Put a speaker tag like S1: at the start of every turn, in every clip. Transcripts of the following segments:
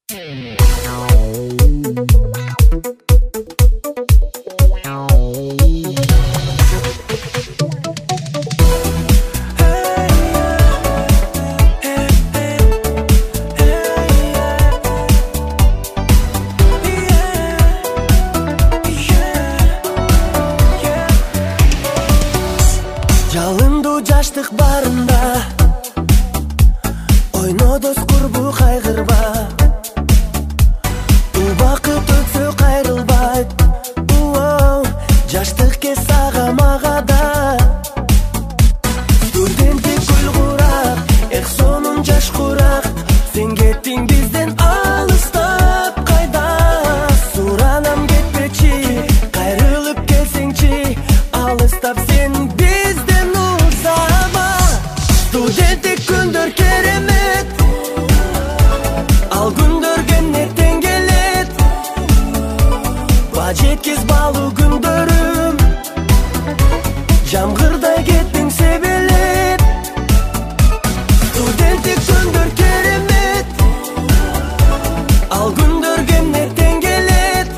S1: Жалынду жаштык барында ойно дос курбу кайгырба. Убакыт өтсө кайрылбайт. Жаштык кез ага мага да. Студенттик гүл курак, эх сонун жаш курак. Сен кеттиң бизден алыстап кайда. Суранам кетпечи, кайрылып келсеңчи. Алыстап сен бизден узама. Студенттик күндөр керемет, ал күндөргө эртең келет. Ба жеткиз балуу күндөрүм, жамгырдай кеттиң себелеп. Студенттик күндөр керемет, ал күндөргө эртең келет.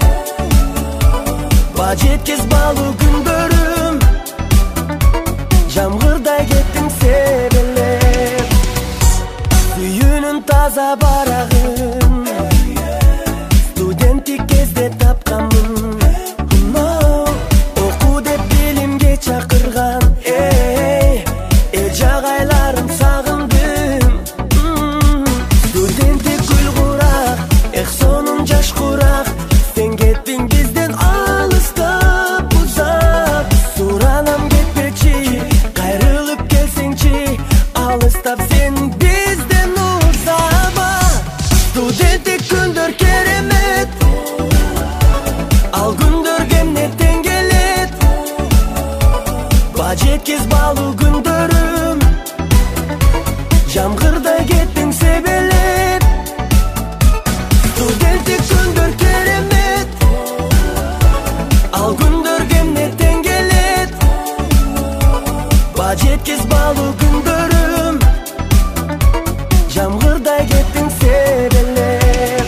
S1: Ба жеткиз балуу күндөрүм, жамгырдай кеттиң себелеп. Сүйүүнүн таза барагын студенттик кезде тапканмын. Оку деп билимге чакырган, эл жагайларын сагындым. Студенттик гүл курак, эх сонун жаш курак. Сен кеттиң бизден алыстап узап. Суранам кетпечи, кайрылып келсеңчи. Алыстап сен бизден узама. Студенттик күндөр керемет, ал күндөргө эртең келет. Ба жеткиз балуу күндөрүм, жамгырдай кеттиң себелеп. Студенттик күндөр керемет, ал күндөргө эртең келет. Ба жеткиз балуу күндөрүм, жамгырдай кеттиң себелеп.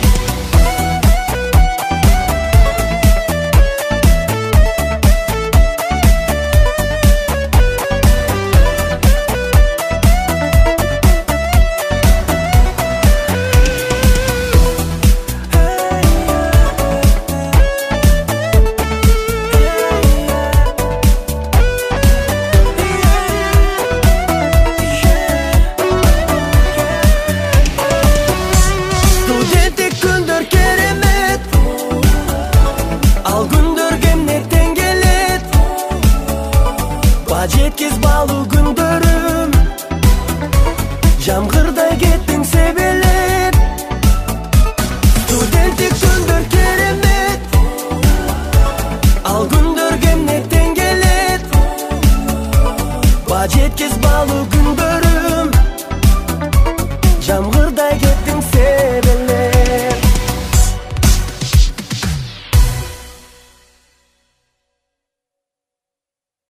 S1: Студенттик күндөр керемет, ал күндөргө эртең келет. Ба жеткиз балуу күндөрүм, жамгырдай кеттиң